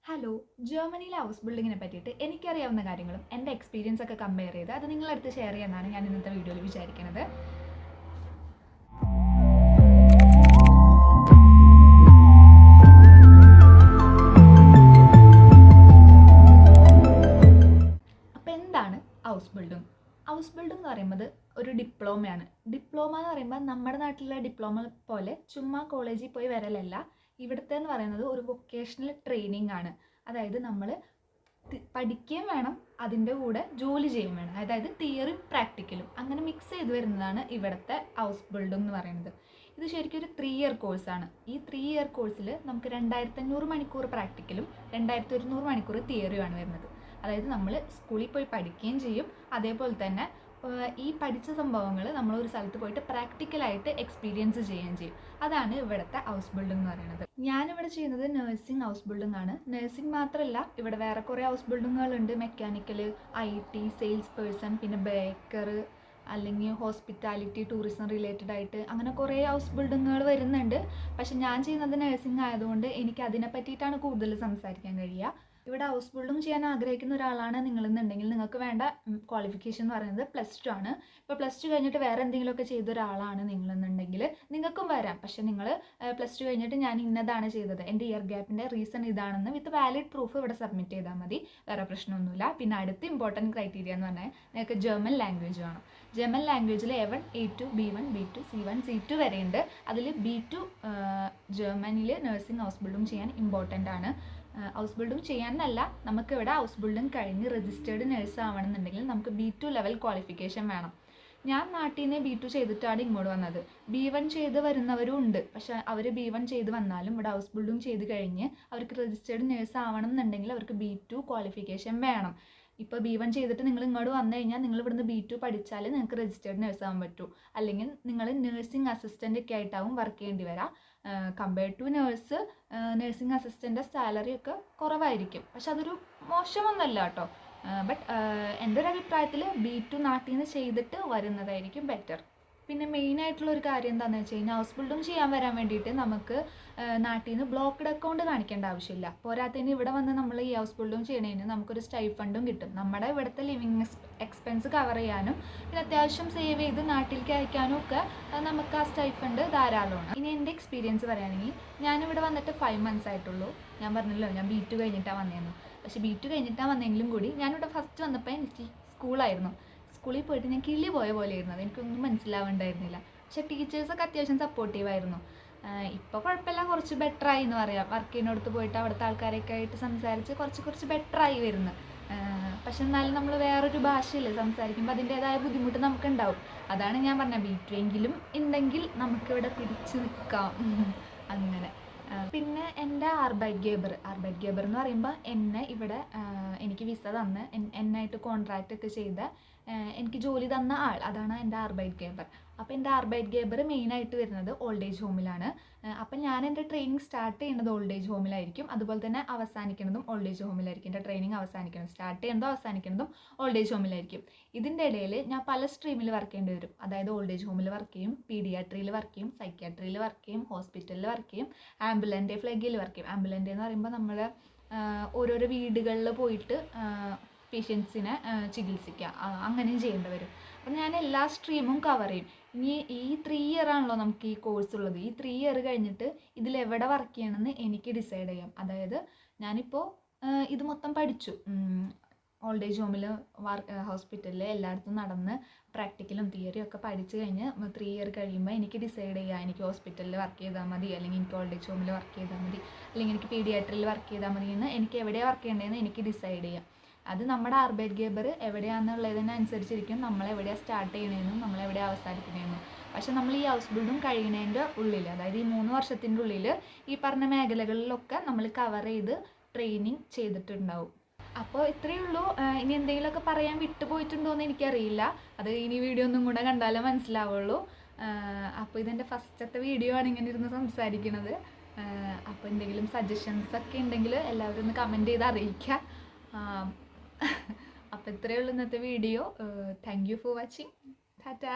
Hello, ജർമ്മനിയിലെ house ബിൽഡിങ്ങിനെ പറ്റിയിട്ട് എനിക്കറിയാവുന്ന കാര്യങ്ങളും എൻ്റെ എക്സ്പീരിയൻസ് ഒക്കെ കമ്പയർ ചെയ്ത് അത് നിങ്ങളടുത്ത് ഷെയർ ചെയ്യാനാണ് ഞാൻ ഇന്നത്തെ വീഡിയോയിൽ വിചാരിക്കുന്നത്. അപ്പോൾ എന്താണ് ഹൗസ് ബിൽഡിംഗ്? ഹൗസ് ബിൽഡിംഗ് എന്ന് പറയുന്നത് ഒരു ഡിപ്ലോമയാണ്. ഡിപ്ലോമ എന്ന് പറയുമ്പോൾ നമ്മുടെ നാട്ടിലെ ഡിപ്ലോമ പോലെ ചുമ്മാ കോളേജിൽ പോയി വരലല്ല. ഇവിടുത്തെ എന്ന് പറയുന്നത് ഒരു വൊക്കേഷണൽ ട്രെയിനിങ് ആണ്. അതായത് നമ്മൾ പഠിക്കുകയും വേണം, അതിൻ്റെ കൂടെ ജോലി ചെയ്യുകയും വേണം. അതായത് തിയറിയും പ്രാക്ടിക്കലും അങ്ങനെ മിക്സ് ചെയ്ത് വരുന്നതാണ് ഇവിടുത്തെ ഹൗസ് ബിൽഡിംഗ് എന്ന് പറയുന്നത്. ഇത് ശരിക്കും ഒരു 3 ഇയർ കോഴ്സാണ്. ഈ 3 ഇയർ കോഴ്സിൽ നമുക്ക് 2500 മണിക്കൂർ പ്രാക്ടിക്കലും 2100 മണിക്കൂർ തിയറിയുമാണ് വരുന്നത്. അതായത് നമ്മൾ സ്കൂളിൽ പോയി പഠിക്കുകയും ചെയ്യും, അതേപോലെ തന്നെ ഈ പഠിച്ച സംഭവങ്ങൾ നമ്മൾ ഒരു സ്ഥലത്ത് പോയിട്ട് പ്രാക്ടിക്കലായിട്ട് എക്സ്പീരിയൻസ് ചെയ്യുകയും ചെയ്യും. അതാണ് ഇവിടുത്തെ ഹൗസ് ബിൽഡിംഗ് എന്ന് പറയുന്നത്. ഞാനിവിടെ ചെയ്യുന്നത് നഴ്സിംഗ് ഹൗസ് ബിൽഡിംഗ് ആണ്. നഴ്സിംഗ് മാത്രമല്ല, ഇവിടെ വേറെ കുറേ ഹൗസ് ബിൽഡിങ്ങുകളുണ്ട്. മെക്കാനിക്കൽ, IT, സെയിൽസ് പേഴ്സൺ, പിന്നെ ബേക്കർ, അല്ലെങ്കിൽ ഹോസ്പിറ്റാലിറ്റി, ടൂറിസം റിലേറ്റഡ് ആയിട്ട് അങ്ങനെ കുറേ ഹൗസ് ബിൽഡിങ്ങുകൾ വരുന്നുണ്ട്. പക്ഷെ ഞാൻ ചെയ്യുന്നത് നഴ്സിംഗ് ആയതുകൊണ്ട് എനിക്ക് അതിനെ പറ്റിയിട്ടാണ് കൂടുതൽ സംസാരിക്കാൻ കഴിയുക. ഇവിടെ ഹൗസ് ബിൽഡിംഗ് ചെയ്യാൻ ആഗ്രഹിക്കുന്ന ഒരാളാണ് നിങ്ങളെന്നുണ്ടെങ്കിൽ നിങ്ങൾക്ക് വേണ്ട ക്വാളിഫിക്കേഷൻ എന്ന് പറയുന്നത് +2 ആണ്. ഇപ്പോൾ +2 കഴിഞ്ഞിട്ട് വേറെ എന്തെങ്കിലുമൊക്കെ ചെയ്ത ഒരാളാണ് നിങ്ങളെന്നുണ്ടെങ്കിൽ നിങ്ങൾക്കും വരാം. പക്ഷേ നിങ്ങൾ +2 കഴിഞ്ഞിട്ട് ഞാൻ ഇന്നതാണ് ചെയ്തത്, എൻ്റെ ഇയർ ഗ്യാപ്പിൻ്റെ റീസൺ ഇതാണെന്ന് വിത്ത് വാലിഡ് പ്രൂഫ് ഇവിടെ സബ്മിറ്റ് ചെയ്താൽ മതി, വേറെ പ്രശ്നമൊന്നുമില്ല. പിന്നെ അടുത്ത ഇമ്പോർട്ടൻറ്റ് ക്രൈറ്റീരിയ എന്ന് പറഞ്ഞാൽ നിങ്ങൾക്ക് ജർമ്മൻ ലാംഗ്വേജ് വേണം. ജർമ്മൻ ലാംഗ്വേജിൽ A1, A2, B1, B2, C1, C2 വരെയുണ്ട്. അതിൽ B2 ജർമ്മനിയിൽ നഴ്സിംഗ് ഹൗസ് ബിൽഡിംഗ് ചെയ്യാൻ ഇമ്പോർട്ടൻ്റ് ആണ്. ഹൗസ് ബിൽഡിംഗ് ചെയ്യാനല്ല, നമുക്കിവിടെ ഹൗസ് ബിൽഡിംഗ് കഴിഞ്ഞ് രജിസ്റ്റേർഡ് നഴ്സ് ആവണമെന്നുണ്ടെങ്കിൽ നമുക്ക് B2 ലെവൽ ക്വാളിഫിക്കേഷൻ വേണം. ഞാൻ നാട്ടിൽ നിന്ന് B2 ചെയ്തിട്ടാണ് ഇങ്ങോട്ട് വന്നത്. B1 ചെയ്ത് വരുന്നവരും ഉണ്ട്. പക്ഷേ അവർ B1 ചെയ്ത് വന്നാലും ഇവിടെ ഹൗസ് ബിൽഡിംഗ് ചെയ്ത് കഴിഞ്ഞ് അവർക്ക് രജിസ്റ്റേർഡ് നഴ്സ് ആവണം എന്നുണ്ടെങ്കിൽ അവർക്ക് B2 ക്വാളിഫിക്കേഷൻ വേണം. ഇപ്പോൾ B1 ചെയ്തിട്ട് നിങ്ങൾ ഇങ്ങോട്ട് വന്നു കഴിഞ്ഞാൽ നിങ്ങൾ ഇവിടുന്ന് B2 പഠിച്ചാൽ നിങ്ങൾക്ക് രജിസ്റ്റേർഡ് നഴ്സ് ആവാൻ പറ്റൂ. അല്ലെങ്കിൽ നിങ്ങൾ നഴ്സിംഗ് അസിസ്റ്റൻ്റ് ഒക്കെ ആയിട്ടാവും വർക്ക് ചെയ്യേണ്ടി വരാം. കമ്പയർഡ് ടു നഴ്സിംഗ് അസിസ്റ്റൻ്റെ സാലറി ഒക്കെ കുറവായിരിക്കും. പക്ഷെ അതൊരു മോശമൊന്നുമല്ല കേട്ടോ. ബട്ട് എൻ്റെ ഒരു അഭിപ്രായത്തിൽ B2 നാട്ടിൽ നിന്ന് ചെയ്തിട്ട് വരുന്നതായിരിക്കും ബെറ്റർ. പിന്നെ മെയിനായിട്ടുള്ളൊരു കാര്യം എന്താണെന്ന് വെച്ച് കഴിഞ്ഞാൽ ഹൗസ് ബിൽഡിംഗ് ചെയ്യാൻ വരാൻ വേണ്ടിയിട്ട് നമുക്ക് നാട്ടിൽ നിന്ന് ബ്ലോക്ക്ഡ് അക്കൗണ്ട് കാണിക്കേണ്ട ആവശ്യമില്ല. പോരാത്തതിന് ഇവിടെ വന്ന് നമ്മൾ ഈ ഹൗസ് ബിൽഡിംഗ് ചെയ്യണതിന് നമുക്കൊരു സ്റ്റൈഫണ്ടും കിട്ടും. നമ്മുടെ ഇവിടുത്തെ ലിവിങ് എക്സ്പെൻസ് കവർ ചെയ്യാനും പിന്നെ അത്യാവശ്യം സേവ് ചെയ്ത് നാട്ടിലേക്ക് അയക്കാനും ഒക്കെ നമുക്ക് ആ സ്റ്റൈഫണ്ട് ധാരാളമാണ്. ഇനി എൻ്റെ എക്സ്പീരിയൻസ് പറയുകയാണെങ്കിൽ ഞാനിവിടെ വന്നിട്ട് 5 months ആയിട്ടുള്ളൂ. ഞാൻ പറഞ്ഞല്ലോ ഞാൻ B2 കഴിഞ്ഞിട്ടാണ് വന്നതെന്ന്. പക്ഷേ B2 കഴിഞ്ഞിട്ടാണ് വന്നെങ്കിലും കൂടി ഞാനിവിടെ ഫസ്റ്റ് വന്നപ്പോൾ എനിക്ക് സ്കൂളായിരുന്നു. സ്കൂളിൽ പോയിട്ട് ഞാൻ കിളി പോയ പോലെയായിരുന്നു. എനിക്കൊന്നും മനസ്സിലാവുന്നുണ്ടായിരുന്നില്ല. പക്ഷേ ടീച്ചേഴ്സൊക്കെ അത്യാവശ്യം സപ്പോർട്ടീവായിരുന്നു. ഇപ്പോൾ കുഴപ്പമില്ല, കുറച്ച് ബെറ്ററായി എന്ന് പറയാം. വർക്ക് ചെയ്യുന്നിടത്ത് പോയിട്ട് അവിടുത്തെ ആൾക്കാരൊക്കെ ആയിട്ട് സംസാരിച്ച് കുറച്ച് ബെറ്ററായി വരുന്നു. പക്ഷെ എന്നാലും നമ്മൾ വേറൊരു ഭാഷയില്ലേ സംസാരിക്കുമ്പോൾ അതിൻ്റേതായ ബുദ്ധിമുട്ട് നമുക്കുണ്ടാവും. അതാണ് ഞാൻ പറഞ്ഞത്, B2 എങ്കിലും ഉണ്ടെങ്കിൽ നമുക്കിവിടെ പിടിച്ച് നിൽക്കാം അങ്ങനെ. പിന്നെ എൻ്റെ ആർബൈറ്റ്ഗേബർ എന്ന് പറയുമ്പോൾ എന്നെ ഇവിടെ എനിക്ക് വിസ തന്ന് എന്നായിട്ട് കോൺട്രാക്റ്റ് ഒക്കെ ചെയ്ത എനിക്ക് ജോലി തന്ന ആൾ, അതാണ് എൻ്റെ ആർബൈറ്റ്ഗേബർ. അപ്പോൾ എൻ്റെ ആർബൈറ്റ്ഗേബർ മെയിനായിട്ട് വരുന്നത് ഓൾഡ് ഏജ് ഹോമിലാണ്. അപ്പം ഞാൻ എൻ്റെ ട്രെയിനിങ് സ്റ്റാർട്ട് ചെയ്യുന്നത് ഓൾഡ് ഏജ് ഹോമിലായിരിക്കും, അതുപോലെ തന്നെ അവസാനിക്കുന്നതും ഓൾഡ് ഏജ് ഹോമിലായിരിക്കും. എൻ്റെ ട്രെയിനിങ് സ്റ്റാർട്ട് ചെയ്യുന്നതും അവസാനിക്കുന്നതും ഓൾഡ് ഏജ് ഹോമിലായിരിക്കും. ഇതിൻ്റെ ഇടയിൽ ഞാൻ പല സ്ട്രീമിൽ വർക്ക് ചെയ്യേണ്ടി വരും. അതായത് ഓൾഡ് ഏജ് ഹോമിൽ വർക്ക് ചെയ്യും, പീഡിയാട്രിയിൽ വർക്ക് ചെയ്യും, സൈക്യാട്രിയിൽ വർക്ക് ചെയ്യും, ഹോസ്പിറ്റലിൽ വർക്ക് ചെയ്യും, ആംബുലൻ്റ് ഫ്ലഗിൽ വർക്ക് ചെയ്യും. ആംബുലൻ്റ് എന്ന് പറയുമ്പോൾ നമ്മൾ ഓരോരോ വീടുകളിൽ പോയിട്ട് പേഷ്യൻസിനെ ചികിത്സിക്കുക, അങ്ങനെയും ചെയ്യേണ്ടി വരും. അപ്പം ഞാൻ എല്ലാ സ്ട്രീമും കവർ ചെയ്യും. ഇനി ഈ 3 ഇയർ ആണല്ലോ നമുക്ക് ഈ കോഴ്സ് ഉള്ളത്. ഈ 3 ഇയർ കഴിഞ്ഞിട്ട് ഇതിലെവിടെ വർക്ക് ചെയ്യണമെന്ന് എനിക്ക് ഡിസൈഡ് ചെയ്യാം. അതായത് ഞാനിപ്പോൾ ഇത് മൊത്തം പഠിച്ചു, ഓൾഡ് ഏജ് ഹോമിൽ ഹോസ്പിറ്റലിൽ എല്ലായിടത്തും നടന്ന് പ്രാക്ടിക്കലും തിയറിയും ഒക്കെ പഠിച്ചു കഴിഞ്ഞ് 3 ഇയർ കഴിയുമ്പോൾ എനിക്ക് ഡിസൈഡ് ചെയ്യാം, എനിക്ക് ഹോസ്പിറ്റലിൽ വർക്ക് ചെയ്താൽ മതി, അല്ലെങ്കിൽ എനിക്ക് ഓൾഡ് ഏജ് ഹോമിൽ വർക്ക് ചെയ്താൽ മതി, അല്ലെങ്കിൽ എനിക്ക് പീഡിയാട്രിയിൽ വർക്ക് ചെയ്താൽ മതി എന്ന് എനിക്ക് എവിടെയാണ് വർക്ക് ചെയ്യേണ്ടതെന്ന് എനിക്ക് ഡിസൈഡ് ചെയ്യാം. അത് നമ്മുടെ ആർബൈറ്റ്ഗേബർ എവിടെയാണെന്നുള്ളതിനനുസരിച്ചിരിക്കും നമ്മളെവിടെയാണ് സ്റ്റാർട്ട് ചെയ്യണമെന്നും നമ്മളെവിടെയാണ് അവസാനിക്കണമെന്നും. പക്ഷെ നമ്മൾ ഈ ഹൗസ് ബിൽഡിംഗ് കഴിയുന്നതിൻ്റെ ഉള്ളിൽ, അതായത് ഈ 3 വർഷത്തിൻ്റെ ഉള്ളിൽ ഈ പറഞ്ഞ മേഖലകളിലൊക്കെ നമ്മൾ കവർ ചെയ്ത് ട്രെയിനിങ് ചെയ്തിട്ടുണ്ടാവും. അപ്പോൾ ഇത്രയേ ഉള്ളൂ. ഇനി എന്തെങ്കിലുമൊക്കെ പറയാൻ വിട്ടുപോയിട്ടുണ്ടോ എന്ന് എനിക്കറിയില്ല. അത് ഇനി വീഡിയോ ഒന്നും കൂടെ കണ്ടാലേ മനസ്സിലാവുള്ളൂ. അപ്പോൾ ഇതെൻ്റെ ഫസ്റ്റത്തെ വീഡിയോ ആണ് ഇങ്ങനെ ഇരുന്ന് സംസാരിക്കുന്നത്. അപ്പോൾ എന്തെങ്കിലും സജഷൻസൊക്കെ ഉണ്ടെങ്കിൽ എല്ലാവരും ഒന്ന് കമൻറ്റ് ചെയ്ത് അറിയിക്കുക. അപ്പോൾ ഇത്രയേ ഉള്ളൂ ഇന്നത്തെ video. Thank you for watching. Tata.